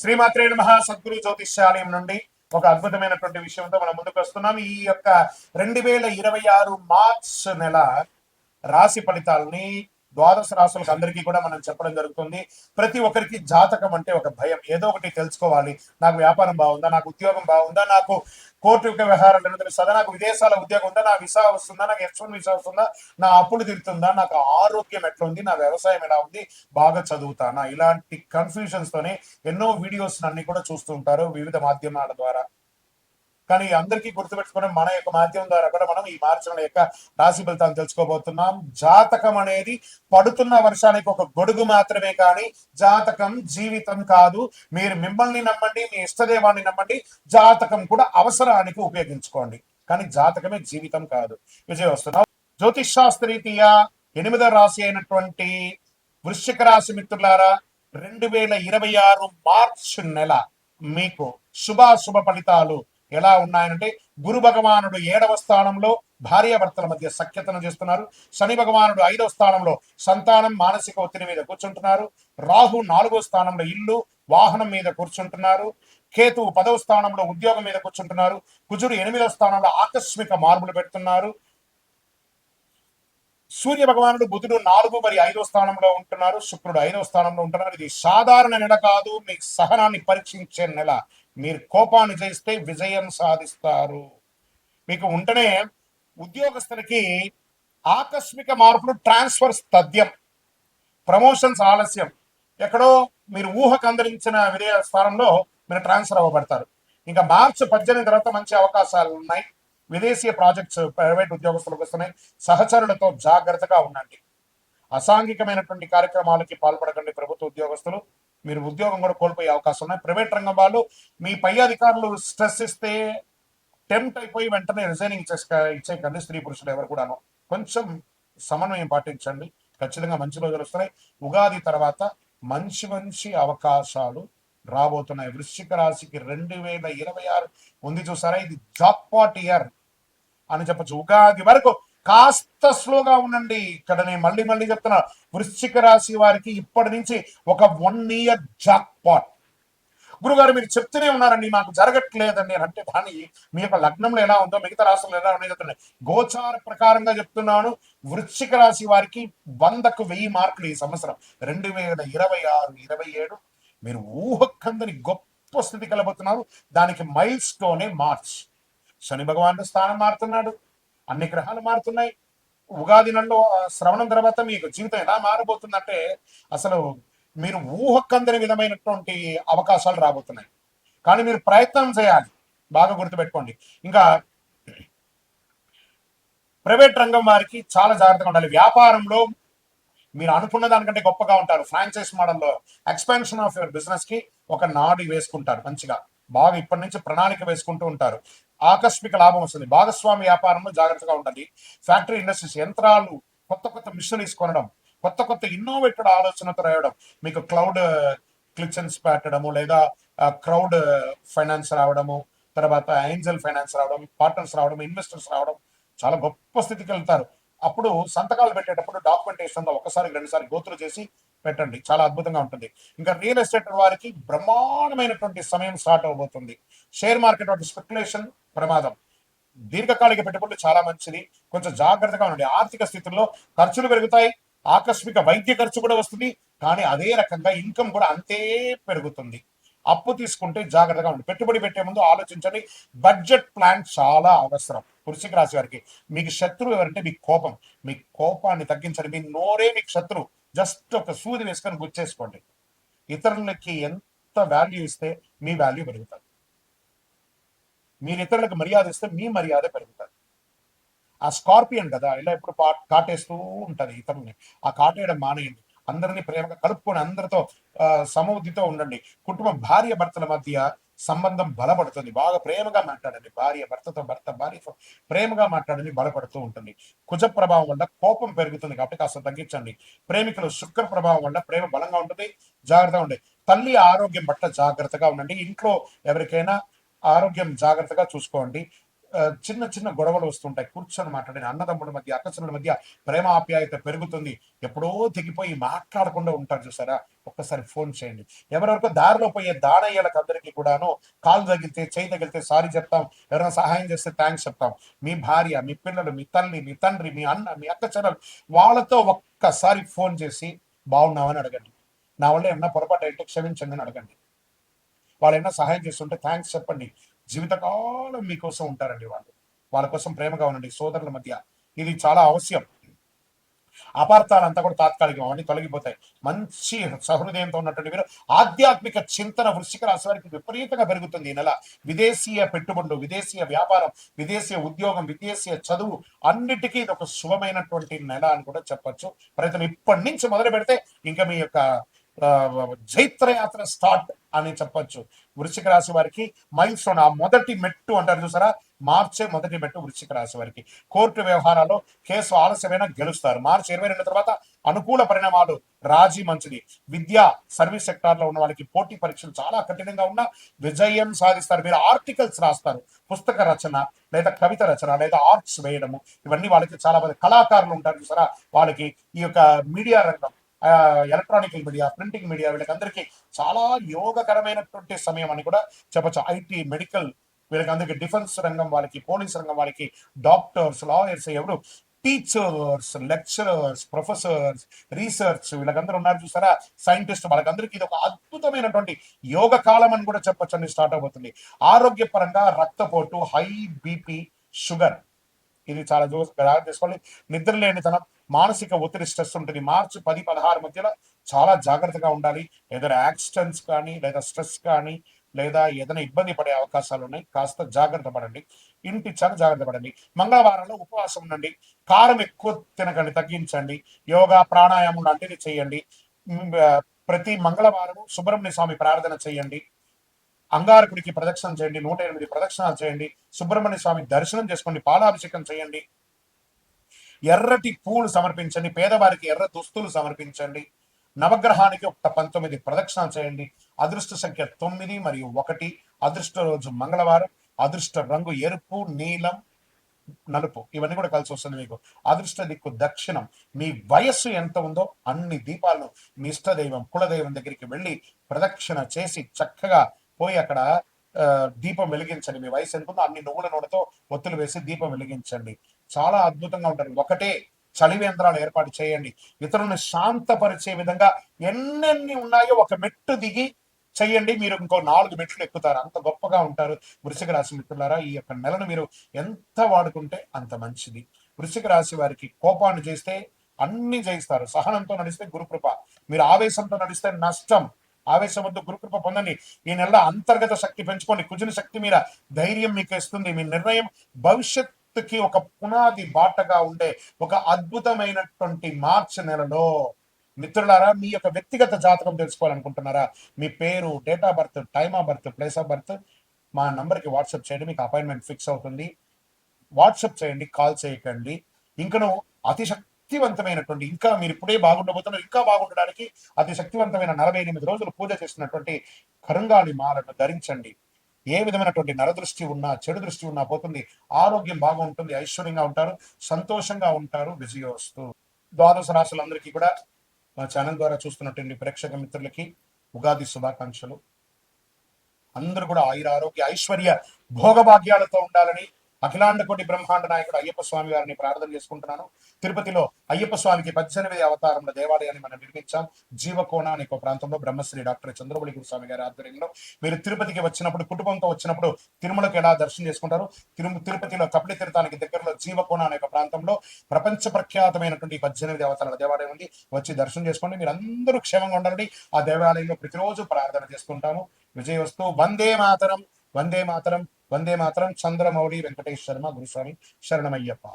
శ్రీమాత్రే నమః. సద్గురు జ్యోతిష్యాలయం నుండి ఒక అద్భుతమైనటువంటి విషయంతో మనం ముందుకు వస్తున్నాం. ఈ యొక్క 2026 మార్చ్ నెల రాశి ఫలితాలని ద్వాదశ రాశులకు అందరికీ కూడా మనం చెప్పడం జరుగుతుంది. ప్రతి ఒక్కరికి జాతకం అంటే ఒక భయం, ఏదో ఒకటి తెలుసుకోవాలి. నాకు వ్యాపారం బాగుందా, నాకు ఉద్యోగం బాగుందా, నాకు కోర్టు యొక్క వ్యవహారాలు తెలుస్తుందా, నాకు విదేశాల ఉద్యోగం ఉందా, నా వీసా వస్తుందా, నాకు H1 వీసా వస్తుందా, నా అప్పులు తీరుతుందా, నాకు ఆరోగ్యం ఎట్లా ఉంది, నా వ్యవసాయం ఎలా ఉంది, బాగా చదువుతానా, ఇలాంటి కన్ఫ్యూజన్స్ తోనే ఎన్నో వీడియోస్ అన్ని కూడా చూస్తూ ఉంటారు వివిధ మాధ్యమాల ద్వారా. కానీ అందరికీ గుర్తుపెట్టుకుని మన యొక్క మాధ్యమం ద్వారా కూడా మనం ఈ మార్చి నెల యొక్క రాశి ఫలితాలను తెలుసుకోబోతున్నాం. జాతకం అనేది పడుతున్న వర్షానికి ఒక గొడుగు మాత్రమే, కానీ జాతకం జీవితం కాదు. మీరు మిమ్మల్ని నమ్మండి, మీ ఇష్టదేవాన్ని నమ్మండి, జాతకం కూడా అవసరానికి ఉపయోగించుకోండి, కానీ జాతకమే జీవితం కాదు. విజయ వస్తున్నాం. జ్యోతిష్ శాస్త్రీతీయ 8వ రాశి అయినటువంటి వృశ్చిక రాశి మిత్రులారా, 2026 మార్చ్ నెల మీకు శుభాశుభ ఫలితాలు ఎలా ఉన్నాయంటే, గురు భగవానుడు 7వ స్థానంలో భార్యాభర్తల మధ్య సఖ్యతను చేస్తున్నారు. శని భగవానుడు 5వ స్థానంలో సంతానం మానసిక ఒత్తిడి మీద కూర్చుంటున్నారు. రాహు 4వ స్థానంలో ఇల్లు వాహనం మీద కూర్చుంటున్నారు. కేతువు 10వ స్థానంలో ఉద్యోగం మీద కూర్చుంటున్నారు. కుజుడు 8వ స్థానంలో ఆకస్మిక మార్పులు పెడుతున్నారు. సూర్య భగవానుడు బుధుడు 4 మరియు 5వ స్థానంలో ఉంటున్నారు. శుక్రుడు 5వ స్థానంలో ఉంటున్నారు. ఇది సాధారణ నెల కాదు, మీ సహనాన్ని పరీక్షించే నెల. మీరు కోపాన్ని చేస్తే విజయం సాధిస్తారు. మీకు ఉంటేనే ఉద్యోగస్తులకి ఆకస్మిక మార్పులు, ట్రాన్స్ఫర్స్ తథ్యం, ప్రమోషన్స్ ఆలస్యం, ఎక్కడో మీరు ఊహకు అందరించిన విదేశ స్థానంలో మీరు ట్రాన్స్ఫర్ అవ్వబడతారు. ఇంకా మార్చి 18 తర్వాత మంచి అవకాశాలు ఉన్నాయి. విదేశీయ ప్రాజెక్ట్స్ ప్రైవేట్ ఉద్యోగస్తులకు వస్తున్నాయి. సహచరులతో జాగ్రత్తగా ఉండండి. అసాంఘికమైనటువంటి కార్యక్రమాలకి పాల్పడకండి. ప్రభుత్వ ఉద్యోగస్తులు మీరు ఉద్యోగం కూడా కోల్పోయే అవకాశం ఉన్నాయి. ప్రైవేట్ రంగం వాళ్ళు మీ పై అధికారులు స్ట్రెస్ ఇస్తే టెంప్ట్ అయిపోయి వెంటనే రిజైనింగ్ ఇచ్చేయకండి. స్త్రీ పురుషులు ఎవరు కూడాను కొంచెం సమన్వయం పాటించండి. ఖచ్చితంగా మంచి రోజులు వస్తున్నాయి. ఉగాది తర్వాత మంచి మంచి అవకాశాలు రాబోతున్నాయి. వృశ్చిక రాశికి 2026 ఉంది చూసారా, ఇది జాక్పాట్ ఇయర్ అని చెప్పచ్చు. ఉగాది వరకు కాస్త స్లోగా ఉండండి. ఇక్కడ నేను మళ్ళీ మళ్ళీ చెప్తున్నా, వృశ్చిక రాశి వారికి ఇప్పటి నుంచి ఒక 1 ఇయర్ జాక్పాట్. గురుగారు మీరు చెప్తూనే ఉన్నారండి, మాకు జరగట్లేదండి అంటే, దాని మీ యొక్క లగ్నంలో ఎలా ఉందో మిగతా రాశులు ఎలా ఉన్నాయో చెప్తున్నాయి. గోచార ప్రకారంగా చెప్తున్నాను, వృశ్చిక రాశి వారికి 100కు 1000 మార్కులు ఈ సంవత్సరం 2026, 27 మీరు ఊహకందని గొప్ప స్థితి కలబోతున్నారు. దానికి మైల్ స్టోనే మార్చ్. శని భగవానుడు స్థానం మారుతున్నాడు, అన్ని గ్రహాలు మారుతున్నాయి. ఉగాది నెలలో శ్రవణం తర్వాత మీకు జీవితం ఎలా మారబోతుందంటే, అసలు మీరు ఊహకందని విధమైనటువంటి అవకాశాలు రాబోతున్నాయి. కానీ మీరు ప్రయత్నం చేయాలి, బాగా గుర్తుపెట్టుకోండి. ఇంకా ప్రైవేట్ రంగం వారికి చాలా జాగ్రత్తగా ఉండాలి. వ్యాపారంలో మీరు అనుకున్న దానికంటే గొప్పగా ఉంటారు. ఫ్రాంచైజ్ మోడల్లో ఎక్స్పాన్షన్ ఆఫ్ యువర్ బిజినెస్ కి ఒక నాడు వేసుకుంటారు. మంచిగా బాగా ఇప్పటి నుంచి ప్రణాళిక వేసుకుంటూ ఉంటారు. ఆకస్మిక లాభం వస్తుంది. భాగస్వామి వ్యాపారంలో జాగ్రత్తగా ఉండాలి. ఫ్యాక్టరీ ఇండస్ట్రీస్, యంత్రాలు, కొత్త కొత్త మిషనరీస్ కొనడం, కొత్త కొత్త ఇన్నోవేటెడ్ ఆలోచనతో రావడం, మీకు క్లౌడ్ క్లిచెన్స్ పెట్టడము, లేదా క్రౌడ్ ఫైనాన్స్ రావడము, తర్వాత ఏంజల్ ఫైనాన్స్ రావడం, పార్ట్నర్స్ రావడం, ఇన్వెస్టర్స్ రావడం, చాలా గొప్ప స్థితికి వెళ్తారు. అప్పుడు సంతకాలు పెట్టేటప్పుడు డాక్యుమెంటేషన్ ఒకసారి 2 సార్లు గోత్రు చేసి పెట్టండి, చాలా అద్భుతంగా ఉంటుంది. ఇంకా రియల్ ఎస్టేట్ వారికి బ్రహ్మాండమైనటువంటి సమయం స్టార్ట్ అవబోతుంది. షేర్ మార్కెట్ వాటి స్పెక్యులేషన్ ప్రమాదం. దీర్ఘకాలిక పెట్టుబడులు చాలా మంచిది, కొంచెం జాగ్రత్తగా ఉండండి. ఆర్థిక స్థితుల్లో ఖర్చులు పెరుగుతాయి, ఆకస్మిక వైద్య ఖర్చు కూడా వస్తుంది, కానీ అదే రకంగా ఇన్కమ్ కూడా అంతే పెరుగుతుంది. అప్పు తీసుకుంటే జాగ్రత్తగా ఉండి పెట్టుబడి పెట్టే ముందు ఆలోచించండి. బడ్జెట్ ప్లాన్ చాలా అవసరం. వృశ్చిక రాశి వారికి మీకు శత్రువు ఎవరంటే మీ కోపం. మీ కోపాన్ని తగ్గించండి. మీ నోరే మీకు శత్రువు. జస్ట్ ఒక సూది వేసుకొని గుచ్చేసుకోండి. ఇతరులకి ఎంత వాల్యూ ఇస్తే మీ వాల్యూ పెరుగుతుంది. మీరు ఇతరులకు మర్యాద ఇస్తే మీ మర్యాద పెరుగుతుంది. ఆ స్కార్పియన్ కదా, ఇలా ఎప్పుడు కాటేస్తూ ఉంటది ఇతరుల్ని. ఆ కాటేయడం మానేయండి. అందరినీ ప్రేమగా కలుపుకొని అందరితో సమబుద్ధితో ఉండండి. కుటుంబం, భార్య భర్తల మధ్య సంబంధం బలపడుతుంది. బాగా ప్రేమగా మాట్లాడండి. భార్య భర్తతో, భర్త భార్యతో ప్రేమగా మాట్లాడండి, బలపడుతూ ఉంటుంది. కుజ ప్రభావం వల్ల కోపం పెరుగుతుంది కాబట్టి కాస్త తగ్గించండి. ప్రేమికులు శుక్ర ప్రభావం వల్ల ప్రేమ బలంగా ఉంటుంది, జాగ్రత్తగా ఉండండి. తల్లి ఆరోగ్యం పట్ల జాగ్రత్తగా ఉండండి. ఇంట్లో ఎవరికైనా ఆరోగ్యం జాగ్రత్తగా చూసుకోండి. చిన్న చిన్న గొడవలు వస్తుంటాయి. కూర్చొని మాట్లాడిన అన్నదమ్ముల మధ్య, అక్కచెల్లెల మధ్య ప్రేమ ఆప్యాయత పెరుగుతుంది. ఎప్పుడో తెగిపోయి మాట్లాడకుండా ఉంటారు చూసారా? ఒక్కసారి ఫోన్ చేయండి. ఎవరెవరికో దారిలో పోయే దానయ్యలకు అందరికీ కూడాను కాలు తగిలితే, చేయి తగిలితే సారీ చెప్తాం. ఎవరైనా సహాయం చేస్తే థ్యాంక్స్ చెప్తాం. మీ భార్య, మీ పిల్లలు, మీ తల్లి, మీ తండ్రి, మీ అన్న, మీ అక్క చెల్లెలు వాళ్ళతో ఒక్కసారి ఫోన్ చేసి బాగున్నావని అడగండి. నా వల్ల ఏమన్నా పొరపాటు అయితే క్షమించండి అని అడగండి. వాళ్ళు ఏమైనా సహాయం చేస్తుంటే థ్యాంక్స్ చెప్పండి. జీవితకాలం మీకోసం ఉంటారండి వాళ్ళు. వాళ్ళ కోసం ప్రేమగా ఉండండి సోదరుల మధ్య. ఇది చాలా అవశ్యం. అపార్థాలంతా కూడా తాత్కాలికం, అవన్నీ తొలగిపోతాయి. మంచి సహృదయంతో ఉన్నటువంటి మీరు ఆధ్యాత్మిక చింతన వృశ్చిక రాశి వారికి విపరీతంగా పెరుగుతుంది ఈ నెల. విదేశీయ పెట్టుబడులు, విదేశీయ వ్యాపారం, విదేశీయ ఉద్యోగం, విదేశీయ చదువు అన్నిటికీ ఇది ఒక శుభమైనటువంటి నెల అని కూడా చెప్పొచ్చు. ప్రయత్నం ఇప్పటి నుంచి మొదలు పెడితే ఇంకా మీ యొక్క జైత్రయాత్ర స్టార్ట్ అని చెప్పొచ్చు. వృశ్చిక రాశి వారికి మైల్ స్టోన్, ఆ మొదటి మెట్టు అంటారు చూసారా, మార్చే మొదటి మెట్టు వృశ్చిక రాశి వారికి. కోర్టు వ్యవహారాల్లో కేసు ఆలస్యమైన గెలుస్తారు. మార్చి 22 తర్వాత అనుకూల పరిణామాలు, రాజీ మంచిది. విద్యా సర్వీస్ సెక్టార్ లో ఉన్న వాళ్ళకి పోటీ పరీక్షలు చాలా కఠినంగా ఉన్న విజయం సాధిస్తారు. మీరు ఆర్టికల్స్ రాస్తారు, పుస్తక రచన లేదా కవిత రచన లేదా ఆర్ట్స్ వేయడము, ఇవన్నీ వాళ్ళకి చాలా మంది కళాకారులు ఉంటారు చూసారా, వాళ్ళకి ఈ యొక్క మీడియా రంగం, ఎలక్ట్రానిక్ మీడియా, ప్రింటింగ్ మీడియా, వీళ్ళకందరికీ చాలా యోగకరమైనటువంటి సమయం అని కూడా చెప్పచ్చు. ఐటీ, మెడికల్, వీళ్ళకందరికీ డిఫెన్స్ రంగం వాళ్ళకి, పోలీస్ రంగం వాళ్ళకి, డాక్టర్స్, లాయర్స్, ఎవరు టీచర్స్, లెక్చరర్స్, ప్రొఫెసర్స్, రీసెర్చ్, వీళ్ళకందరూ ఉన్నారు చూసారా, సైంటిస్ట్, వాళ్ళకందరికీ ఇది ఒక అద్భుతమైనటువంటి యోగ కాలం అని కూడా చెప్పొచ్చు అని స్టార్ట్ అవబోతుంది. ఆరోగ్యపరంగా రక్తపోటు, హై బీపీ, షుగర్, ఇది చాలా జాగ్రత్త తీసుకోవాలి. నిద్ర లేనితనం, మానసిక ఒత్తిడి, స్ట్రెస్ ఉంటుంది. మార్చి 10-16 మధ్యలో చాలా జాగ్రత్తగా ఉండాలి. ఏదైనా యాక్సిడెంట్స్ కానీ లేదా స్ట్రెస్ కానీ లేదా ఏదైనా ఇబ్బంది పడే అవకాశాలు ఉన్నాయి. కాస్త జాగ్రత్త పడండి. ఇంటి చాలా జాగ్రత్త పడండి. మంగళవారంలో ఉపవాసం ఉండండి. కారం ఎక్కువ తినకండి, తగ్గించండి. యోగా, ప్రాణాయామం లాంటివి చేయండి. ప్రతి మంగళవారం సుబ్రహ్మణ్య స్వామి ప్రార్థన చేయండి. అంగారకుడికి ప్రదక్షిణం చేయండి. 108 ప్రదక్షిణాలు చేయండి. సుబ్రహ్మణ్య స్వామి దర్శనం చేసుకోండి. పాలాభిషేకం చేయండి. ఎర్రటి పూలు సమర్పించండి. పేదవారికి ఎర్ర దుస్తులు సమర్పించండి. నవగ్రహానికి ఒక 19 ప్రదక్షిణాలు చేయండి. అదృష్ట సంఖ్య 9 మరియు 1. అదృష్ట రోజు మంగళవారం. అదృష్ట రంగు ఎరుపు, నీలం, నలుపు, ఇవన్నీ కూడా కలిసి వస్తుంది మీకు. అదృష్ట దిక్కు దక్షిణం. మీ వయస్సు ఎంత ఉందో అన్ని దీపాలను మీ ఇష్టదైవం, కులదైవం దగ్గరికి వెళ్ళి ప్రదక్షిణ చేసి చక్కగా పోయి అక్కడ దీపం వెలిగించండి. మీ వయసు ఎంత ఉందో అన్ని నువ్వుల నూనెతో ఒత్తులు వేసి దీపం వెలిగించండి. చాలా అద్భుతంగా ఉంటారు. ఒకటే చలివేంద్రాలు ఏర్పాటు చేయండి. ఇతరులను శాంతపరిచే విధంగా ఎన్నెన్ని ఉన్నాయో ఒక మెట్టు దిగి చెయ్యండి. మీరు ఇంకో 4 మెట్లు ఎక్కుతారు. అంత గొప్పగా ఉంటారు. వృశ్చిక రాశి మిత్రులారా, ఈ యొక్క నెలను మీరు ఎంత వాడుకుంటే అంత మంచిది. వృశ్చిక రాశి వారికి కోపాన్ని చేస్తే అన్ని జయిస్తారు. సహనంతో నడిస్తే గురుకృప. మీరు ఆవేశంతో నడిస్తే నష్టం. ఆవేశం వద్దు, గురుకృప పొందండి. ఈ నెల అంతర్గత శక్తి పెంచుకోండి. కుజుని శక్తి మీద ధైర్యం మీకు ఇస్తుంది. మీ నిర్ణయం భవిష్యత్తుకి ఒక పునాది బాటగా ఉండే ఒక అద్భుతమైనటువంటి మార్చి నెలలో మిత్రులారా, మీ యొక్క వ్యక్తిగత జాతకం తెలుసుకోవాలనుకుంటున్నారా? మీ పేరు, date of birth, time of birth, place of birth మా నంబర్కి వాట్సాప్ చేయండి. మీకు అపాయింట్మెంట్ ఫిక్స్ అవుతుంది. వాట్సాప్ చేయండి, కాల్ చేయకండి. ఇంకను అతి శక్తివంతమైనటువంటి, ఇంకా మీరు ఇప్పుడే బాగుండబోతున్నారు, ఇంకా బాగుండడానికి అతి శక్తివంతమైన 48 రోజులు పూజ చేసినటువంటి కరుంగాళి మాలను ధరించండి. ఏ విధమైనటువంటి నరదృష్టి ఉన్నా, చెడు దృష్టి ఉన్నా పోతుంది. ఆరోగ్యం బాగుంటుంది. ఐశ్వర్యంగా ఉంటారు, సంతోషంగా ఉంటారు. విజయోస్తు. ద్వాదశ రాశులందరికీ కూడా మా ఛానల్ ద్వారా చూస్తున్నటువంటి ప్రేక్షక మిత్రులకి ఉగాది శుభాకాంక్షలు. అందరూ కూడా ఆయుర ఆరోగ్య ఐశ్వర్య భోగభాగ్యాలతో ఉండాలని అఖిలాండ కోటి బ్రహ్మాండ నాయకుడు అయ్యప్ప స్వామి వారిని ప్రార్థన చేసుకుంటున్నాను. తిరుపతిలో అయ్యప్ప స్వామికి 18 అవతారముల దేవాలయాన్ని మనం నిర్మించాం. జీవకోణ అనే ఒక ప్రాంతంలో బ్రహ్మశ్రీ డాక్టర్ చంద్రబలి గురుస్వామి గారి ఆధ్వర్యంలో. మీరు తిరుపతికి వచ్చినప్పుడు, కుటుంబంతో వచ్చినప్పుడు తిరుమలకు ఎలా దర్శనం చేసుకుంటారు? తిరుపతిలో కపిల తీర్థానికి దగ్గరలో జీవకోణ అనే ఒక ప్రాంతంలో ప్రపంచ ప్రఖ్యాతమైనటువంటి 18 అవతారాల దేవాలయం ఉంది. వచ్చి దర్శనం చేసుకోండి. మీరు అందరూ క్షేమంగా ఉండాలని ఆ దేవాలయంలో ప్రతిరోజు ప్రార్థన చేసుకుంటాము. విజయవస్తు. వందే మాతరం, వందే మాతరం, వందే మాతరం. చంద్రమౌళి వెంకటేష్ శర్మ గురుస్వామి. శరణమయ్యప్ప.